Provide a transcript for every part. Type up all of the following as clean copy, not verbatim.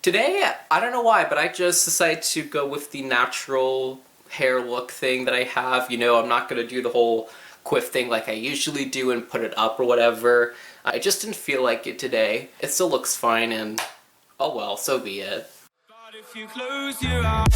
Today, I don't know why, but I just decided to go with the natural hair look thing that I have. You know, I'm not gonna do the whole quiff thing like I usually do and put it up or whatever. I just didn't feel like it today. It still looks fine and oh well, so be it. But if you close your eyes.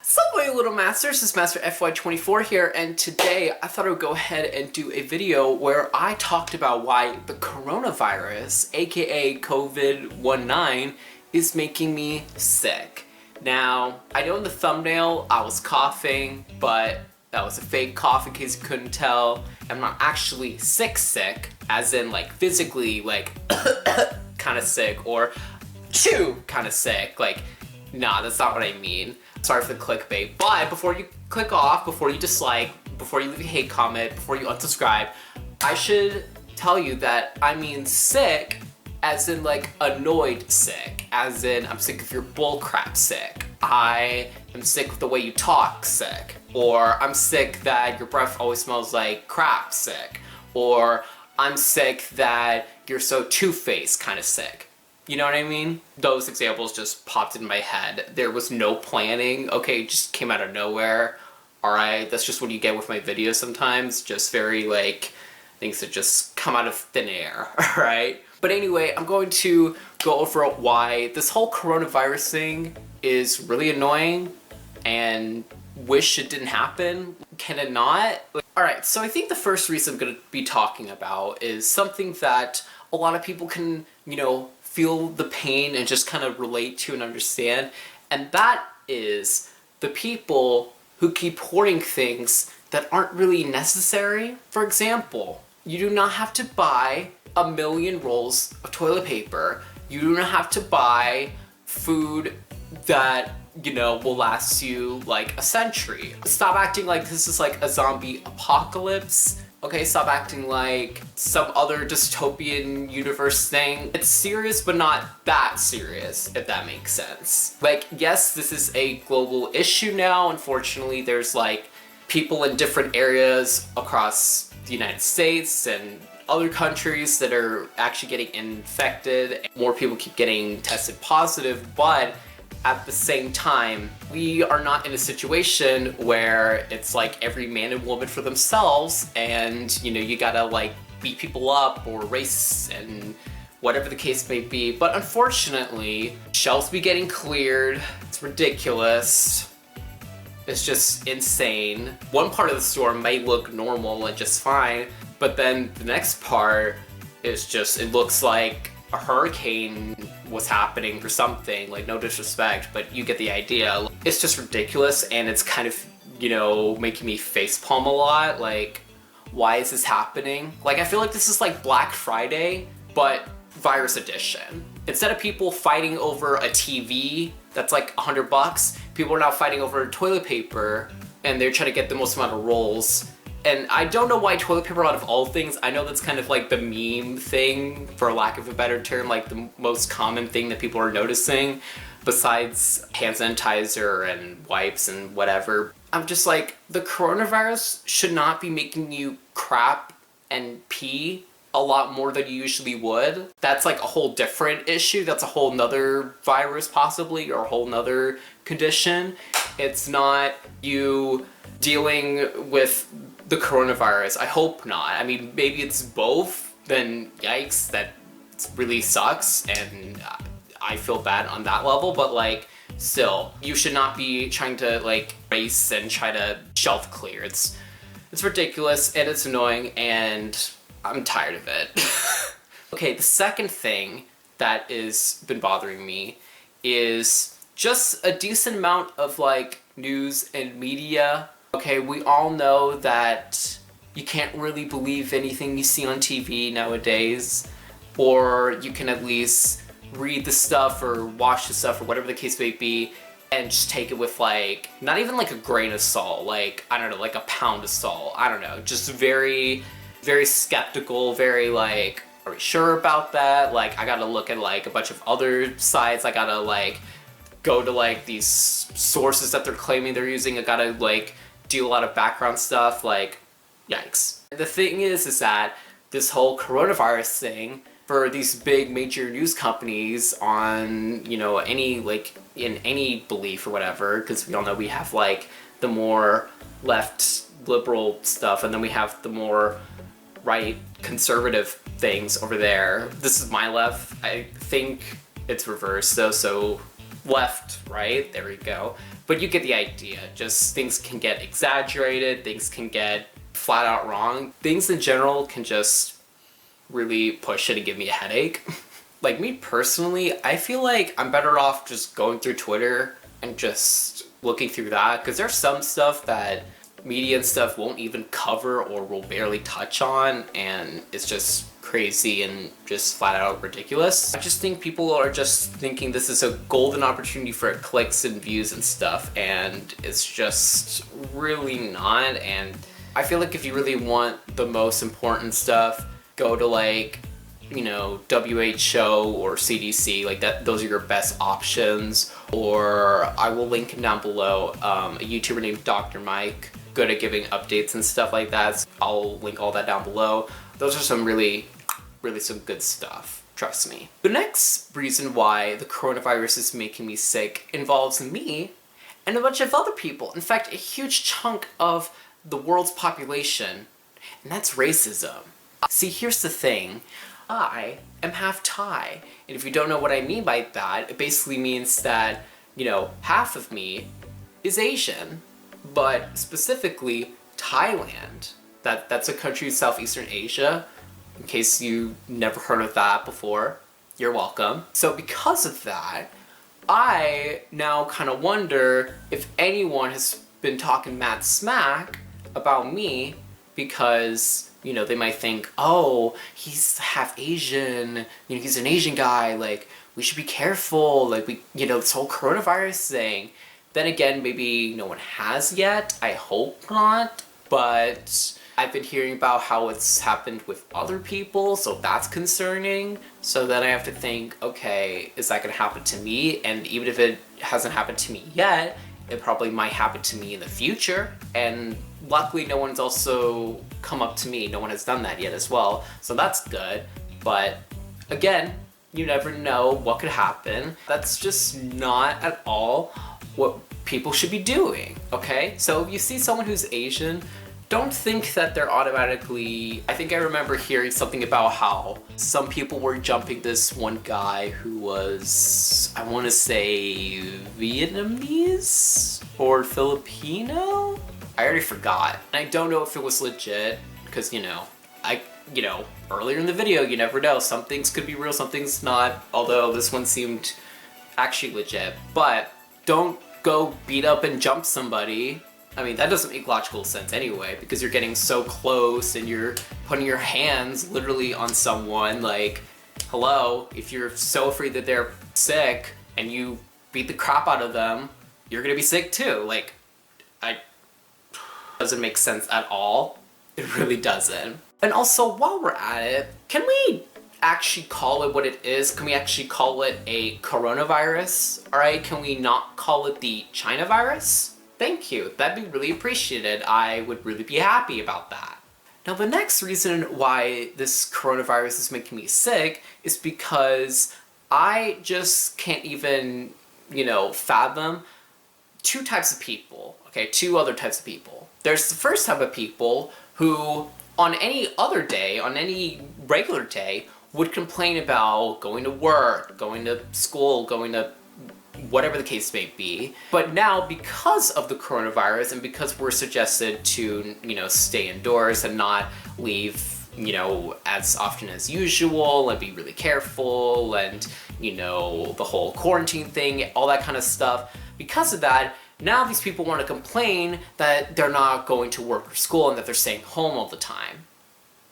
Subway Little Masters, this is Master FY24 here, and today I thought I would go ahead and do a video where I talked about why the coronavirus, aka COVID-19, is making me sick. Now, I know in the thumbnail I was coughing, but that was a fake cough in case you couldn't tell. I'm not actually sick, as in like physically like kind of sick, or kind of sick, like nah, that's not what I mean. Sorry for the clickbait, but before you click off, before you dislike, before you leave a hate comment, before you unsubscribe, I should tell you that I mean sick as in like annoyed sick, as in I'm sick of your bullcrap sick. I am sick of the way you talk sick, or I'm sick that your breath always smells like crap sick, or I'm sick that you're so two-faced kind of sick. You know what I mean? Those examples just popped in my head. There was no planning. Okay, it just came out of nowhere. Alright, that's just what you get with my videos sometimes. Just very like, things that just come out of thin air, alright? But anyway, I'm going to go over why this whole coronavirus thing is really annoying and wish it didn't happen. Can it not? Alright, so I think the first reason I'm going to be talking about is something that a lot of people can, you know, feel the pain and just kind of relate to and understand, and that is the people who keep hoarding things that aren't really necessary. For example, you do not have to buy 1,000,000 rolls of toilet paper. You do not have to buy food that, you know, will last you like a century. Stop acting like this is like a zombie apocalypse. Okay, stop acting like some other dystopian universe thing. It's serious, but not that serious, if that makes sense. Like, yes, this is a global issue now. Unfortunately, there's like people in different areas across the United States and other countries that are actually getting infected. More people keep getting tested positive, but at the same time, we are not in a situation where it's like every man and woman for themselves and, you know, you gotta like beat people up or race and whatever the case may be. But unfortunately, shelves be getting cleared. It's ridiculous. It's just insane. One part of the store may look normal and just fine, but then the next part is just, it looks like a hurricane was happening or something. Like, no disrespect, but you get the idea. It's just ridiculous, and it's kind of, you know, making me facepalm a lot. Like, why is this happening? Like, I feel like this is like Black Friday, but virus edition. Instead of people fighting over a TV that's like $100, people are now fighting over toilet paper, and they're trying to get the most amount of rolls. And I don't know why toilet paper out of all things. I know that's kind of like the meme thing, for lack of a better term, like the most common thing that people are noticing, besides hand sanitizer and wipes and whatever. I'm just like, the coronavirus should not be making you crap and pee a lot more than you usually would. That's like a whole different issue. That's a whole nother virus possibly, or a whole nother condition. It's not you dealing with the coronavirus. I hope not. I mean, maybe it's both, then yikes, that really sucks, and I feel bad on that level, but like, still, you should not be trying to like race and try to shelf clear. It's ridiculous, and it's annoying, and I'm tired of it. Okay, the second thing that has been bothering me is just a decent amount of like news and media. Okay, we all know that you can't really believe anything you see on TV nowadays, or you can at least read the stuff or watch the stuff or whatever the case may be and just take it with like, not even like a grain of salt, like, I don't know, like a pound of salt, I don't know, just very, very skeptical, very like, are we sure about that? Like, I gotta look at like a bunch of other sites, I gotta like go to like these sources that they're claiming they're using, I gotta like do a lot of background stuff, like, yikes. The thing is that this whole coronavirus thing for these big major news companies on, you know, any, like, in any belief or whatever, because we all know we have, like, the more left liberal stuff, and then we have the more right conservative things over there. This is my left. I think it's reversed though, so left, right? There we go. But you get the idea. Just things can get exaggerated, things can get flat out wrong. Things in general can just really push it and give me a headache. Like me personally, I feel like I'm better off just going through Twitter and just looking through that, because there's some stuff that media and stuff won't even cover or will barely touch on, and it's just crazy and just flat out ridiculous. I just think people are just thinking this is a golden opportunity for clicks and views and stuff, and it's just really not. And I feel like if you really want the most important stuff, go to, like, you know, WHO or CDC, like that. Those are your best options. Or I will link him down below, a YouTuber named Dr. Mike, good at giving updates and stuff like that. So I'll link all that down below. Those are some really some good stuff, trust me. The next reason why the coronavirus is making me sick involves me and a bunch of other people. In fact, a huge chunk of the world's population, and that's racism. See, here's the thing. I am half Thai, and if you don't know what I mean by that, it basically means that, you know, half of me is Asian, but specifically Thailand. That's a country in Southeastern Asia. In case you never heard of that before, you're welcome. So because of that, I now kind of wonder if anyone has been talking mad smack about me, because, you know, they might think, oh, he's half Asian, you know, he's an Asian guy, like, we should be careful, like, we, you know, this whole coronavirus thing. Then again, maybe no one has yet, I hope not, but I've been hearing about how it's happened with other people, so that's concerning. So then I have to think, okay, is that gonna happen to me? And even if it hasn't happened to me yet, it probably might happen to me in the future. And luckily no one's also come up to me, no one has done that yet as well, so that's good. But again, you never know what could happen. That's just not at all what people should be doing, okay? So if you see someone who's Asian, don't think that they're automatically... I think I remember hearing something about how some people were jumping this one guy who was, I want to say, Vietnamese or Filipino? I already forgot. I don't know if it was legit, because, you know, earlier in the video, you never know. Some things could be real, some things not, although this one seemed actually legit. But don't go beat up and jump somebody. I mean, that doesn't make logical sense anyway, because you're getting so close and you're putting your hands literally on someone. Like, hello, if you're so afraid that they're sick and you beat the crap out of them, you're gonna be sick too. Like, doesn't make sense at all. It really doesn't. And also, while we're at it, can we actually call it what it is? Can we actually call it a coronavirus? Alright, can we not call it the China virus? Thank you, that'd be really appreciated. I would really be happy about that. Now the next reason why this coronavirus is making me sick is because I just can't even, you know, fathom two types of people, okay? Two other types of people. There's the first type of people who, on any other day, on any regular day, would complain about going to work, going to school, going to whatever the case may be. But now, because of the coronavirus and because we're suggested to, you know, stay indoors and not leave, you know, as often as usual and be really careful and, you know, the whole quarantine thing, all that kind of stuff, because of that, now these people want to complain that they're not going to work or school and that they're staying home all the time.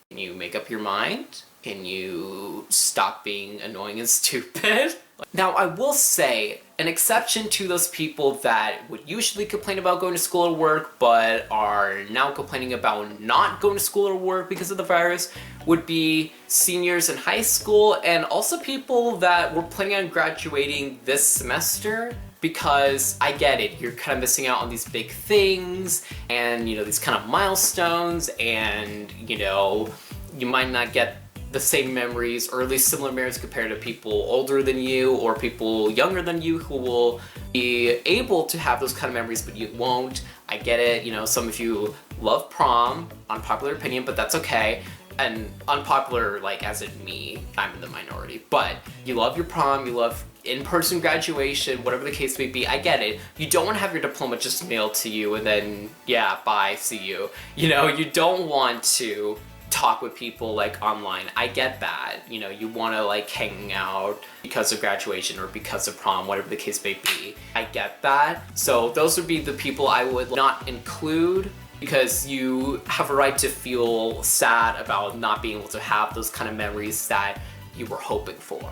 Can you make up your mind? Can you stop being annoying and stupid? Now, I will say, an exception to those people that would usually complain about going to school or work, but are now complaining about not going to school or work because of the virus, would be seniors in high school, and also people that were planning on graduating this semester. Because I get it, you're kind of missing out on these big things, and, you know, these kind of milestones, and, you know, you might not get the same memories, or at least similar memories compared to people older than you or people younger than you who will be able to have those kind of memories, but you won't. I get it, you know, some of you love prom, unpopular opinion, but that's okay. And unpopular, like, as in me, I'm in the minority, but you love your prom, you love in-person graduation, whatever the case may be, I get it. You don't want to have your diploma just mailed to you and then, yeah, bye, see you. You know, you don't want to talk with people like online. I get that. You know, you want to like hang out because of graduation or because of prom, whatever the case may be. I get that. So those would be the people I would not include, because you have a right to feel sad about not being able to have those kind of memories that you were hoping for.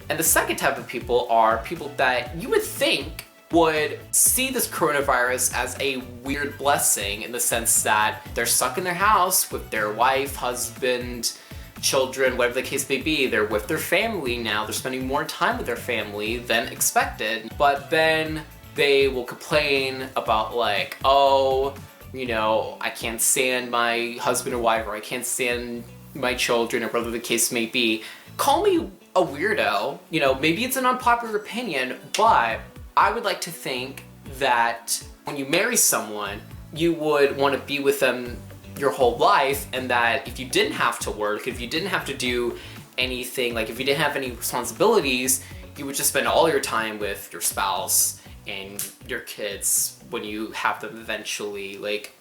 And the second type of people are people that you would think would see this coronavirus as a weird blessing, in the sense that they're stuck in their house with their wife, husband, children, whatever the case may be. They're with their family now. They're spending more time with their family than expected. But then they will complain about like, oh, you know, I can't stand my husband or wife, or I can't stand my children, or whatever the case may be. Call me a weirdo. You know, maybe it's an unpopular opinion, but I would like to think that when you marry someone, you would want to be with them your whole life, and that if you didn't have to work, if you didn't have to do anything, like if you didn't have any responsibilities, you would just spend all your time with your spouse and your kids when you have them eventually. Like,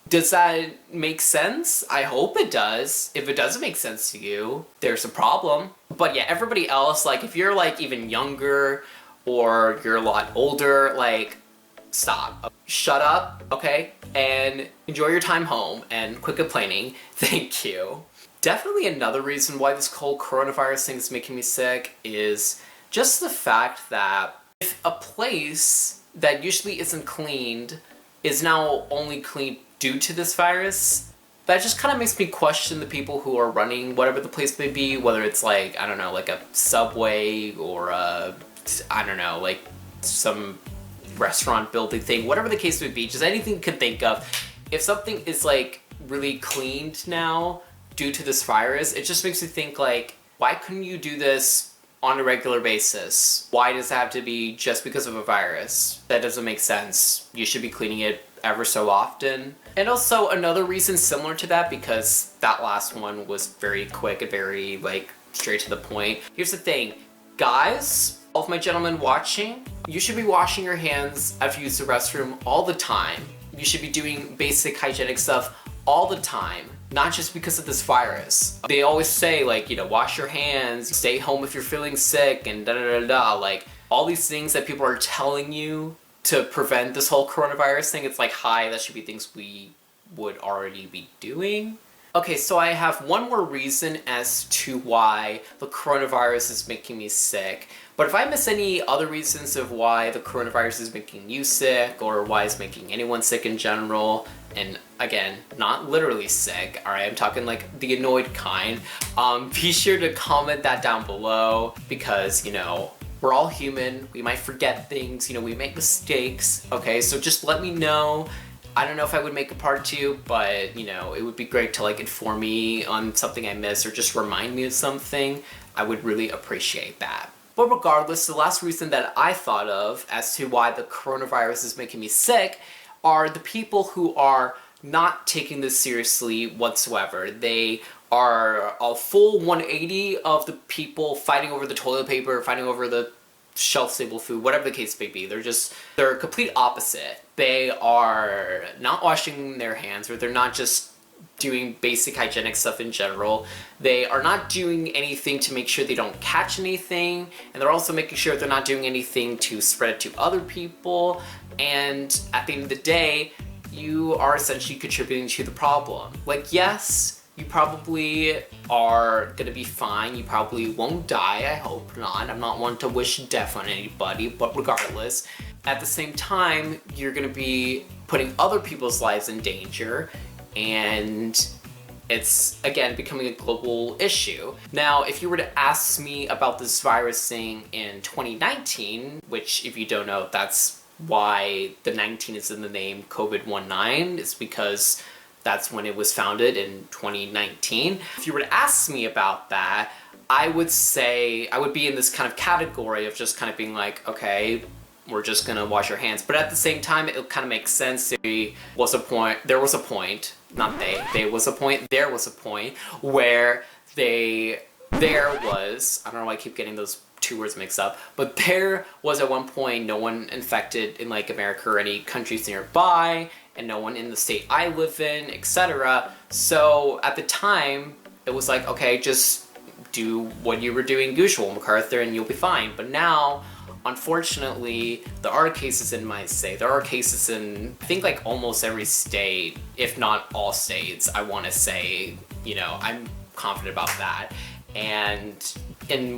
does that make sense? I hope it does. If it doesn't make sense to you, there's a problem. But yeah, everybody else, like if you're like even younger, or you're a lot older, like, stop. Shut up, okay? And enjoy your time home and quit complaining. Thank you. Definitely another reason why this whole coronavirus thing is making me sick is just the fact that if a place that usually isn't cleaned is now only cleaned due to this virus, that just kind of makes me question the people who are running whatever the place may be, whether it's like, I don't know, like a Subway or a, I don't know, like some restaurant building thing, whatever the case would be, just anything you can think of. If something is like really cleaned now due to this virus, it just makes me think like, why couldn't you do this on a regular basis? Why does it have to be just because of a virus? That doesn't make sense. You should be cleaning it ever so often. And also another reason similar to that, because that last one was very quick and very like straight to the point. Here's the thing, guys, all of my gentlemen watching, you should be washing your hands after you use the restroom all the time. You should be doing basic hygienic stuff all the time, not just because of this virus. They always say like, you know, wash your hands, stay home if you're feeling sick, and da da da da, like all these things that people are telling you to prevent this whole coronavirus thing. It's like, hi, that should be things we would already be doing. Okay, so I have one more reason as to why the coronavirus is making me sick. But if I miss any other reasons of why the coronavirus is making you sick, or why it's making anyone sick in general, and again, not literally sick, alright, I'm talking like the annoyed kind, be sure to comment that down below, because, you know, we're all human, we might forget things, you know, we make mistakes, okay, so just let me know. I don't know if I would make a part 2, but, you know, it would be great to like inform me on something I missed, or just remind me of something. I would really appreciate that. But regardless, the last reason that I thought of as to why the coronavirus is making me sick are the people who are not taking this seriously whatsoever. They are a full 180 of the people fighting over the toilet paper, fighting over the shelf-stable food, whatever the case may be. They're a complete opposite. They are not washing their hands, or they're not just doing basic hygienic stuff in general. They are not doing anything to make sure they don't catch anything, and they're also making sure they're not doing anything to spread it to other people. And at the end of the day, you are essentially contributing to the problem. Like, yes, you probably are gonna be fine. You probably won't die, I hope not. I'm not one to wish death on anybody, but regardless, at the same time, you're gonna be putting other people's lives in danger, and it's, again, becoming a global issue. Now, if you were to ask me about this virus thing in 2019, which, if you don't know, that's why the 19 is in the name COVID-19, it's because That's when it was founded in 2019. If you were to ask me about that, I would say I would be in this kind of category of just kind of being like, okay, we're just gonna wash our hands. But at the same time, it kind of makes sense. There was a point where there was, I don't know why I keep getting those two words mixed up, but there was at one point no one infected in like America or any countries nearby, and no one in the state I live in, etc. So at the time, it was like, okay, just do what you were doing usual, MacArthur, and you'll be fine. But now, unfortunately, there are cases in my state. There are cases in, I think, like almost every state, if not all states, I want to say, you know, I'm confident about that. And in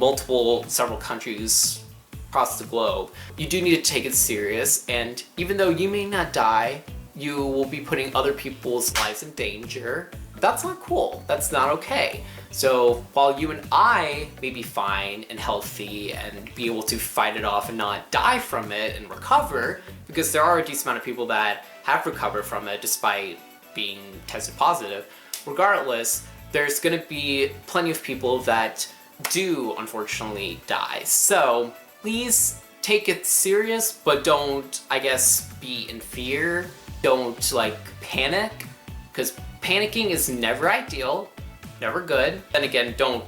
several countries across the globe, you do need to take it serious. And even though you may not die, you will be putting other people's lives in danger. That's not cool. That's not okay. So while you and I may be fine and healthy and be able to fight it off and not die from it and recover, because there are a decent amount of people that have recovered from it despite being tested positive, regardless, there's gonna be plenty of people that do unfortunately die. So please take it serious, but don't, I guess, be in fear. Don't like panic, because panicking is never ideal, never good. Then again, don't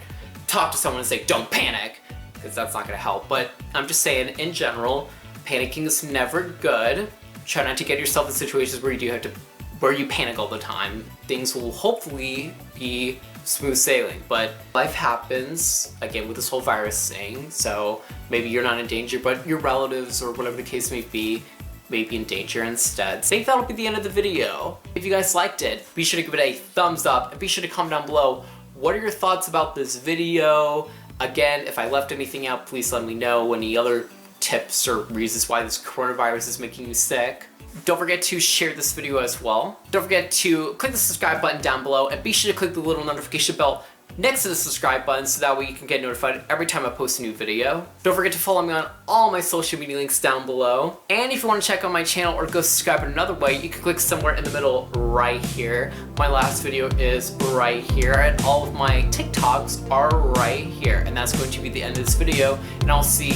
talk to someone and say, don't panic, because that's not gonna help. But I'm just saying, in general, panicking is never good. Try not to get yourself in situations where you panic all the time. Things will hopefully be smooth sailing, but life happens, again, with this whole virus thing, so maybe you're not in danger, but your relatives or whatever the case may be in danger instead. I think that'll be the end of the video. If you guys liked it, be sure to give it a thumbs up, and be sure to comment down below, what are your thoughts about this video? Again, if I left anything out, please let me know. Any other tips or reasons why this coronavirus is making you sick. Don't forget to share this video as well. Don't forget to click the subscribe button down below, and be sure to click the little notification bell next to the subscribe button so that way you can get notified every time I post a new video. Don't forget to follow me on all my social media links down below. And if you want to check out my channel or go subscribe in another way, you can click somewhere in the middle right here. My last video is right here, and all of my TikToks are right here. And that's going to be the end of this video, and I'll see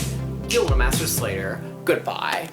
you in a Masters later. Goodbye.